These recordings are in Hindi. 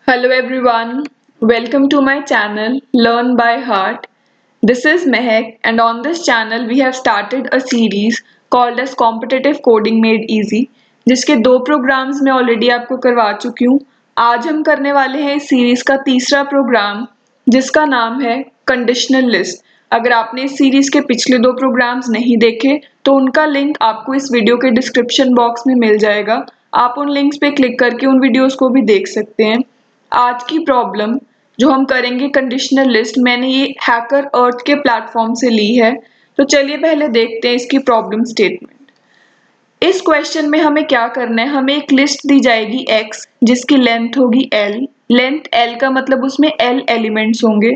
Hello everyone, welcome to my channel Learn by Heart. This is Mehak and on this channel we have started a series called as Competitive Coding Made Easy जिसके 2 प्रोग्राम्स मैं ऑलरेडी आपको करवा चुकी हूँ। आज हम करने वाले हैं इस सीरीज का तीसरा प्रोग्राम जिसका नाम है कंडीशनल लिस्ट। अगर आपने इस सीरीज के पिछले 2 प्रोग्राम्स नहीं देखे तो उनका लिंक आपको इस वीडियो के डिस्क्रिप्शन बॉक्स में मिल जाएगा। आप उन लिंक्स पे क्लिक करके उन वीडियोस को भी देख सकते हैं। आज की प्रॉब्लम जो हम करेंगे कंडीशनल लिस्ट, मैंने ये हैकर अर्थ के प्लेटफॉर्म से ली है। तो चलिए पहले देखते हैं इसकी प्रॉब्लम स्टेटमेंट। इस क्वेश्चन में हमें क्या करना है, हमें एक लिस्ट दी जाएगी x जिसकी लेंथ होगी l। लेंथ l का मतलब उसमें l एलिमेंट्स होंगे।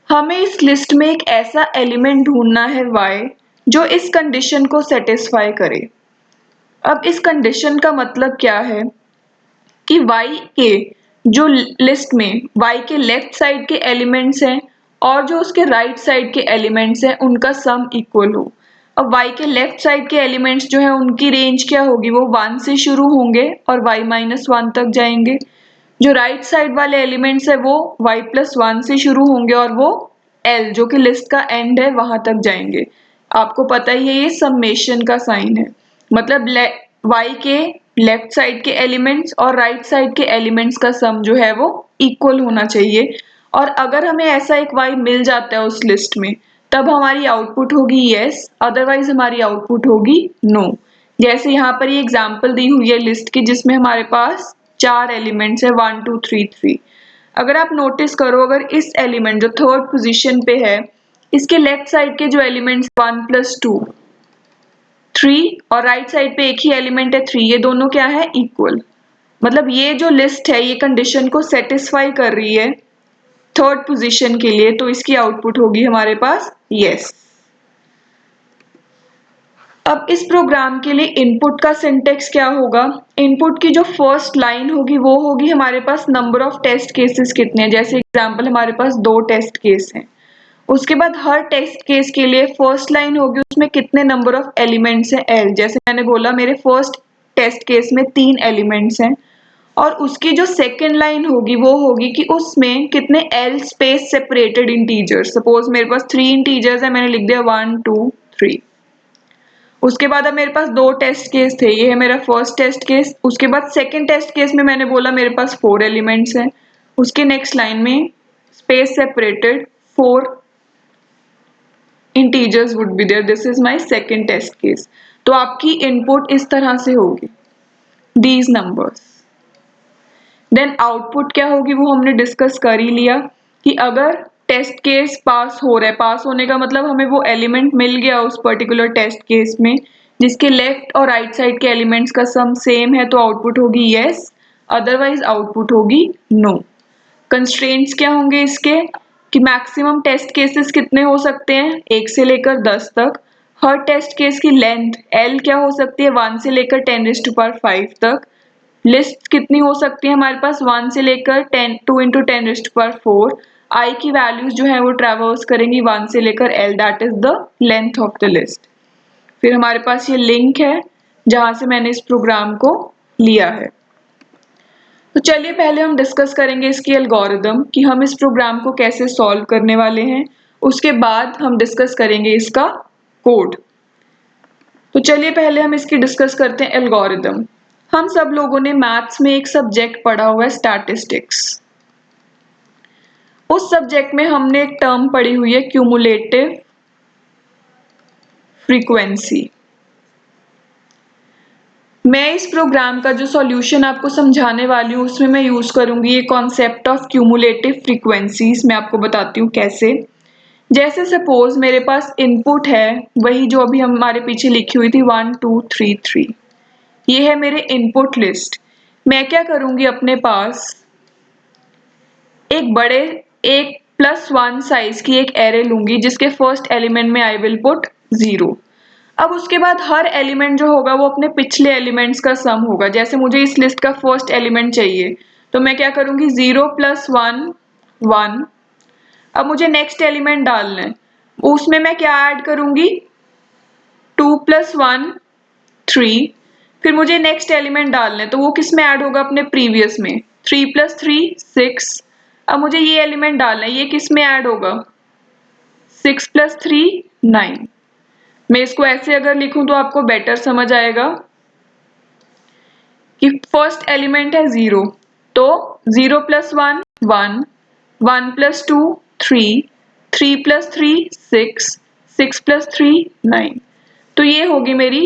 हमें इस लिस्ट में एक ऐसा एलिमेंट ढूंढना है y जो इस कंडीशन को सेटिस्फाई करे। अब इस कंडीशन का मतलब क्या है कि y के जो लिस्ट में y के लेफ्ट साइड के एलिमेंट्स हैं और जो उसके राइट साइड के एलिमेंट्स हैं उनका सम इक्वल हो। अब y के लेफ्ट साइड के एलिमेंट्स जो है उनकी रेंज क्या होगी, वो 1 से शुरू होंगे और y-1 तक जाएंगे। जो राइट साइड वाले एलिमेंट्स है वो y+1 से शुरू होंगे और वो l जो कि लिस्ट का एंड है वहां तक जाएंगे। आपको पता ही है ये समेशन का साइन है, मतलब y के लेफ्ट साइड के एलिमेंट्स और राइट साइड के एलिमेंट्स का सम जो है वो इक्वल होना चाहिए। और अगर हमें ऐसा एक y मिल जाता है उस लिस्ट में तब हमारी आउटपुट होगी यस, अदरवाइज हमारी आउटपुट होगी नो। जैसे यहाँ पर ये एग्जांपल दी हुई है लिस्ट की जिसमें हमारे पास 4 एलिमेंट्स है 1 2 3 3। अगर आप नोटिस करो, अगर इस एलिमेंट जो थर्ड पोजीशन पे है इसके लेफ्ट साइड के जो एलिमेंट्स 1+2 3 और राइट साइड पे एक ही एलिमेंट है 3, ये दोनों क्या है इक्वल। मतलब ये जो लिस्ट है ये कंडीशन को सेटिस्फाई कर रही है थर्ड पोजीशन के लिए, तो इसकी आउटपुट होगी हमारे पास यस। अब इस प्रोग्राम के लिए इनपुट का सिंटेक्स क्या होगा, इनपुट की जो फर्स्ट लाइन होगी वो होगी हमारे पास नंबर ऑफ टेस्ट केसेस कितने हैं। जैसे एग्जांपल हमारे पास 2 टेस्ट केस हैं, उसके बाद हर टेस्ट केस के लिए फर्स्ट लाइन होगी उसमें कितने नंबर ऑफ एलिमेंट्स हैं l। जैसे मैंने बोला मेरे फर्स्ट टेस्ट केस में 3 एलिमेंट्स हैं और उसकी जो सेकंड लाइन होगी वो होगी कि उसमें कितने l space separated integers. Suppose मेरे पास 3 इंटीजर्स है, मैंने लिख दिया 1 2 3। उसके बाद अब मेरे पास 2 टेस्ट केस थे, ये है मेरा फर्स्ट टेस्ट केस। उसके बाद सेकंड टेस्ट केस में मैंने बोला मेरे पास 4 एलिमेंट्स हैं, उसके नेक्स्ट लाइन में space separated 4 integers would be there, this is my second test case। तो आपकी इनपुट इस तरह से होगी these numbers। देन आउटपुट क्या होगी वो हमने डिस्कस कर ही लिया कि अगर टेस्ट केस पास हो रहा है, पास होने का मतलब हमें वो एलिमेंट मिल गया उस पर्टिकुलर टेस्ट केस में जिसके लेफ्ट और राइट साइड के एलिमेंट्स का सम सेम है, तो आउटपुट होगी यस, अदरवाइज आउटपुट होगी नो। कंस्ट्रेंट्स क्या होंगे इसके कि मैक्सिमम टेस्ट केसेस कितने हो सकते हैं 1 से लेकर 10 तक। हर टेस्ट केस की लेंथ l क्या हो सकती है 1 से लेकर 10⁵ तक। लिस्ट कितनी हो सकती है हमारे पास 1 से लेकर 2 × 10⁴। i की वैल्यूज जो है वो ट्रेवर्स करेंगी 1 से लेकर l, that is the length of the list. फिर हमारे पास ये लिंक है जहां से मैंने इस प्रोग्राम को लिया है। तो चलिए पहले हम डिस्कस करेंगे इसकी एल्गोरिदम कि हम इस प्रोग्राम को कैसे सॉल्व करने वाले हैं, उसके बाद हम डिस्कस करेंगे इसका कोड। तो चलिए पहले हम इसकी डिस्कस करते हैं एल्गोरिदम। हम सब लोगों ने मैथ्स में एक सब्जेक्ट पढ़ा हुआ है स्टैटिस्टिक्स। उस सब्जेक्ट में हमने एक टर्म पढ़ी हुई है क्यूमुलेटिव फ्रीक्वेंसी। मैं इस प्रोग्राम का जो सॉल्यूशन आपको समझाने वाली हूँ उसमें मैं यूज करूंगी ये कॉन्सेप्ट ऑफ क्यूमुलेटिव फ्रीक्वेंसीज। मैं आपको बताती हूँ कैसे। जैसे सपोज मेरे पास इनपुट है वही जो अभी हमारे पीछे लिखी हुई थी 1 2 3 3, ये है मेरे इनपुट लिस्ट। मैं क्या करूंगी अपने पास एक बड़े 1+1 साइज की एक एरे लूंगी जिसके फर्स्ट एलिमेंट में आई विल पुट 0। अब उसके बाद हर एलिमेंट जो होगा वो अपने पिछले एलिमेंट्स का सम होगा। जैसे मुझे इस लिस्ट का फर्स्ट एलिमेंट चाहिए तो मैं क्या करूंगी 0 + 1 1। अब मुझे नेक्स्ट एलिमेंट डालना है, उसमें मैं क्या ऐड करूंगी 2 + 1 3। फिर मुझे नेक्स्ट एलिमेंट डालना है तो वो किस में ऐड होगा अपने प्रीवियस में 3 + 3 6। अब मुझे ये एलिमेंट डालना है, ये किस में ऐड होगा? 6 + 3 9। मैं इसको ऐसे अगर लिखूं तो आपको बेटर समझ आएगा कि फर्स्ट एलिमेंट है 0, तो 0 + 1 1, 1 + 2 3, 3 + 3 6, 6 + 3 9। तो ये होगी मेरी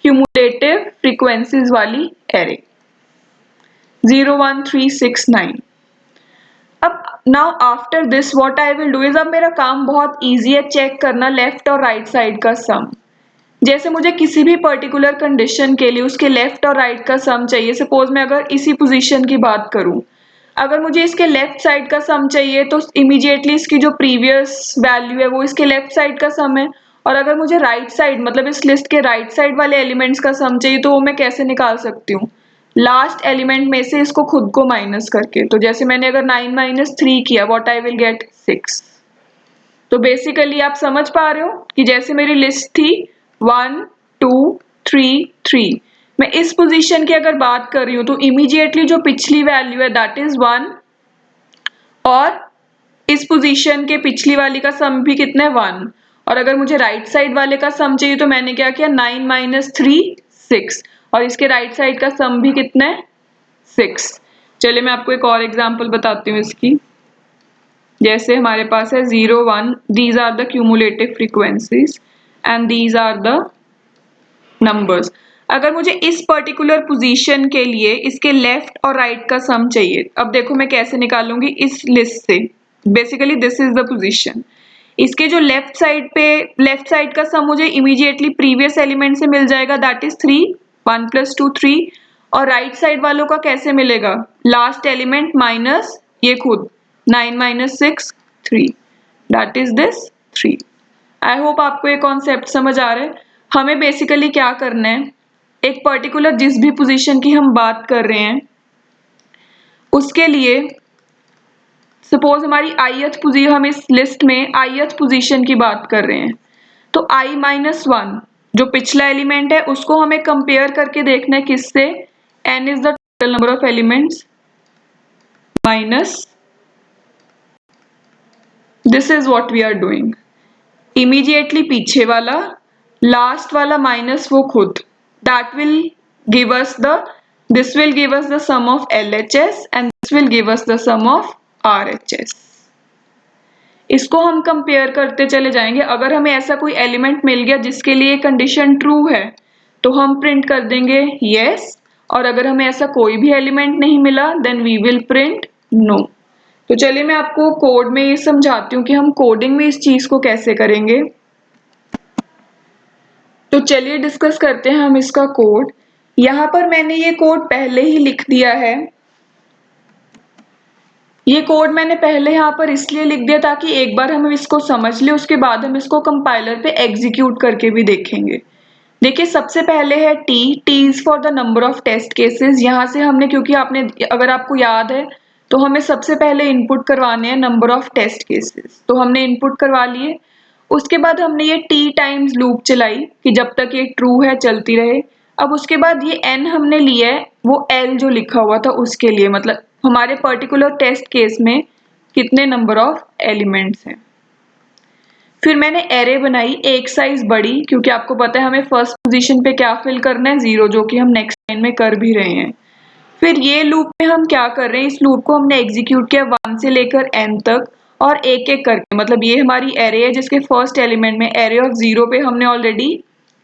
क्यूमुलेटिव फ्रीक्वेंसीज वाली एरे 0 1 3 6 9। अब now after this what I will do is, अब मेरा काम बहुत इजी है चेक करना लेफ्ट और राइट साइड का सम। जैसे मुझे किसी भी पर्टिकुलर कंडीशन के लिए उसके लेफ्ट और राइट का सम चाहिए, सपोज मैं अगर इसी पोजीशन की बात करूं, अगर मुझे इसके लेफ्ट साइड का सम चाहिए तो इमीडिएटली इसकी जो प्रीवियस वैल्यू है वो इसके लेफ्ट साइड का सम है, और अगर मुझे राइट साइड मतलब इस लिस्ट के राइट साइड वाले एलिमेंट्स का सम चाहिए तो वो मैं कैसे निकाल सकती हूँ? लास्ट एलिमेंट में से इसको खुद को माइनस करके। तो जैसे मैंने अगर 9 - 3 किया, व्हाट आई विल गेट 6। तो बेसिकली आप समझ पा रहे हो कि जैसे मेरी लिस्ट थी 1 2 3 3, मैं इस पोजीशन की अगर बात कर रही हूँ तो इमीडिएटली जो पिछली वैल्यू है दैट इज 1, और इस पोजीशन के पिछली वाली का सम भी कितना है 1, और अगर मुझे राइट साइड वाले का सम चाहिए तो मैंने क्या किया 9 - 3 6, और इसके राइट साइड का सम भी कितना है 6। चलिए मैं आपको एक और एग्जांपल बताती हूँ इसकी। जैसे हमारे पास है 0 1, these are the cumulative frequencies and these are the numbers. अगर मुझे इस पर्टिकुलर पोजीशन के लिए इसके लेफ्ट और राइट का सम चाहिए, अब देखो मैं कैसे निकालूंगी इस लिस्ट से। Basically this is the position, इसके जो लेफ्ट साइड का सम मुझे इमीडिएटली प्रीवियस एलिमेंट से मिल जाएगा दैट इज 3, 1 + 2 3, और राइट साइड वालों का कैसे मिलेगा? लास्ट एलिमेंट माइनस ये खुद 9 - 6 3, that is this 3। I hope आपको ये कॉन्सेप्ट समझ आ रहा है। हमें बेसिकली क्या करना है, एक पर्टिकुलर जिस भी पोजीशन की हम बात कर रहे हैं उसके लिए, सपोज हमारी ith पोजीशन, हम इस लिस्ट में ith पोजीशन की बात कर रहे हैं, तो i - 1 जो पिछला एलिमेंट है उसको हमें कंपेयर करके देखना है किससे? n is the total number of elements minus, this is what we are doing. Immediately पीछे वाला, लास्ट वाला माइनस वो खुद, that will give us the, this will give us the sum of LHS and this will give us the sum of RHS। इसको हम कंपेयर करते चले जाएंगे। अगर हमें ऐसा कोई एलिमेंट मिल गया जिसके लिए कंडीशन ट्रू है तो हम प्रिंट कर देंगे यस, और अगर हमें ऐसा कोई भी एलिमेंट नहीं मिला then we will print no. तो चलिए मैं आपको कोड में ये समझाती हूँ कि हम कोडिंग में इस चीज को कैसे करेंगे। तो चलिए डिस्कस करते हैं हम इसका कोड। यहाँ पर मैंने ये कोड पहले ही लिख दिया है। ये कोड मैंने पहले यहाँ पर इसलिए लिख दिया ताकि एक बार हम इसको समझ ले, उसके बाद हम इसको कंपाइलर पे एग्जीक्यूट करके भी देखेंगे। देखिए सबसे पहले है T is for the number of test cases. यहाँ से हमने, क्योंकि आपने, अगर आपको याद है तो हमें सबसे पहले इनपुट करवाने हैं नंबर ऑफ टेस्ट केसेस, तो हमने इनपुट करवा लिए। उसके बाद हमने ये टी टाइम्स लूप चलाई कि जब तक ये ट्रू है चलती रहे। अब उसके बाद ये n हमने लिया है वो l जो लिखा हुआ था उसके लिए, मतलब हमारे पर्टिकुलर टेस्ट केस में कितने नंबर ऑफ एलिमेंट्स हैं। फिर मैंने एरे बनाई एक साइज बड़ी, क्योंकि आपको पता है हमें फर्स्ट पोजीशन पे क्या फिल करना है 0, जो कि हम नेक्स्ट लाइन में कर भी रहे हैं। फिर ये लूप में हम क्या कर रहे हैं, इस लूप को हमने एग्जीक्यूट किया 1 से लेकर n तक, और एक एक करके, मतलब ये हमारी एरे है जिसके फर्स्ट एलिमेंट में एरे ऑफ 0 पे हमने ऑलरेडी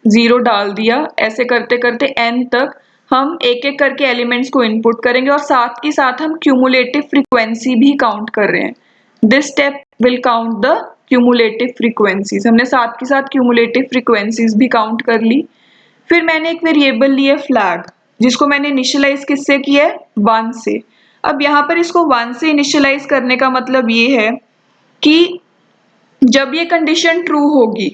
0 डाल दिया। ऐसे करते करते n तक हम एक एक करके एलिमेंट्स को इनपुट करेंगे, और साथ ही साथ हम क्यूमुलेटिव फ्रीक्वेंसी भी काउंट कर रहे हैं। This step will count the cumulative frequencies. हमने साथ के साथ क्यूमुलेटिव फ्रीक्वेंसीज भी काउंट कर ली। फिर मैंने एक वेरिएबल लिया फ्लैग, जिसको मैंने इनिशियलाइज किससे किया है 1 से। अब यहाँ पर इसको 1 से इनिशियलाइज करने का मतलब ये है कि जब ये कंडीशन ट्रू होगी,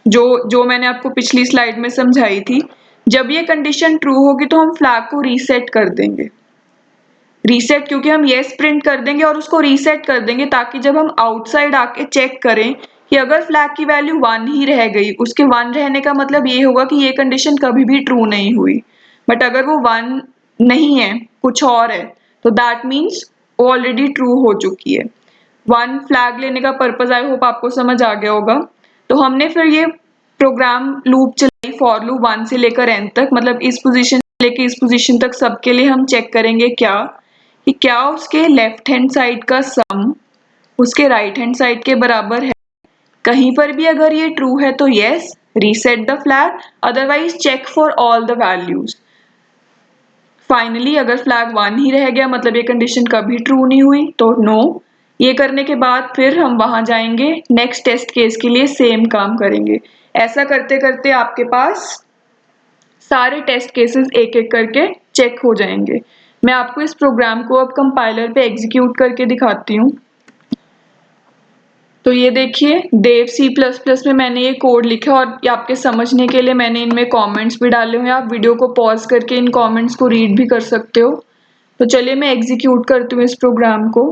जो मैंने आपको पिछली स्लाइड में समझाई थी, जब ये कंडीशन ट्रू होगी तो हम फ्लैग को रीसेट कर देंगे। रीसेट क्योंकि हम येस प्रिंट कर देंगे और उसको रीसेट कर देंगे, ताकि जब हम आउटसाइड आके चेक करें कि अगर फ्लैग की वैल्यू 1 ही रह गई, उसके 1 रहने का मतलब ये होगा कि ये कंडीशन कभी भी ट्रू नहीं हुई। बट अगर वो 1 नहीं है, कुछ और है, तो दैट मीन्स वो ऑलरेडी ट्रू हो चुकी है। वन फ्लैग लेने का पर्पज आई होप आपको समझ आ गया होगा। तो हमने फिर ये प्रोग्राम लूप चलाई, फॉर लूप 1 से लेकर एन तक, मतलब इस पोजीशन से लेकर इस पोजीशन तक सबके लिए हम चेक करेंगे क्या कि क्या उसके लेफ्ट हैंड साइड का सम उसके राइट हैंड साइड के बराबर है। कहीं पर भी अगर ये ट्रू है तो yes, reset the flag, otherwise check for all the values. Finally अगर फ्लैग 1 ही रह गया मतलब ये कंडीशन कभी ट्रू नहीं हुई तो नो। ये करने के बाद फिर हम वहां जाएंगे, नेक्स्ट टेस्ट केस के लिए सेम काम करेंगे। ऐसा करते करते आपके पास सारे टेस्ट केसेस एक एक करके चेक हो जाएंगे। मैं आपको इस प्रोग्राम को अब कंपाइलर पे एग्जीक्यूट करके दिखाती हूँ। तो ये देखिए देव C++ में मैंने ये कोड लिखा और ये आपके समझने के लिए मैंने इनमें कमेंट्स भी डाले हुए हैं। आप वीडियो को पॉज करके इन कमेंट्स को रीड भी कर सकते हो। तो चलिए मैं एग्जीक्यूट करती हूँ इस प्रोग्राम को।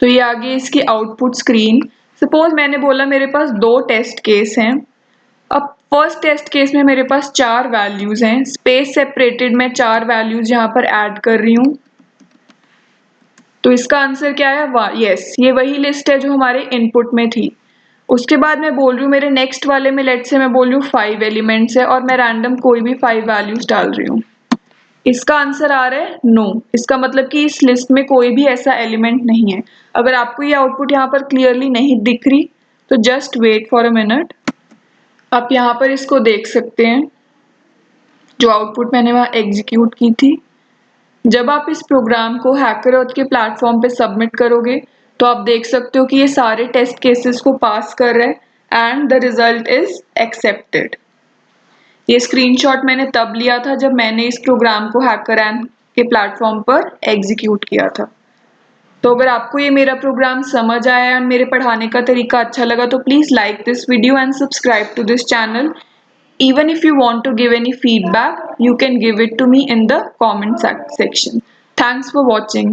तो ये आ गई इसकी आउटपुट स्क्रीन। सपोज मैंने बोला मेरे पास 2 टेस्ट केस हैं। अब फर्स्ट टेस्ट केस में मेरे पास 4 वैल्यूज हैं, स्पेस सेपरेटेड मैं 4 वैल्यूज यहाँ पर ऐड कर रही हूँ। तो इसका आंसर क्या है? यस, ये वही लिस्ट है जो हमारे इनपुट में थी। उसके बाद मैं बोल रही हूँ मेरे नेक्स्ट वाले में लेट से मैं बोल रही हूँ 5 एलिमेंट्स है और मैं रैंडम कोई भी 5 वैल्यूज डाल रही हूँ। इसका आंसर आ रहा है नो। इसका मतलब कि इस लिस्ट में कोई भी ऐसा एलिमेंट नहीं है। अगर आपको ये आउटपुट यहाँ पर क्लियरली नहीं दिख रही तो just wait for a minute. आप यहाँ पर इसको देख सकते हैं जो आउटपुट मैंने वहाँ एग्जीक्यूट की थी। जब आप इस प्रोग्राम को हैकरऑथ के प्लेटफॉर्म पे सबमिट करोगे तो आप देख सकते हो कि ये सारे टेस्ट केसेस को पास कर रहे हैं and the result is accepted. ये स्क्रीनशॉट मैंने तब लिया था जब मैंने इस प्रोग्राम को हैकरऑथ के प्लेटफॉर्म पर एग्जीक्यूट किया था। तो अगर आपको ये मेरा प्रोग्राम समझ आया और मेरे पढ़ाने का तरीका अच्छा लगा तो please like this video and subscribe to this channel. Even if you want to give any feedback, you can give it to me in the comment section. Thanks for watching.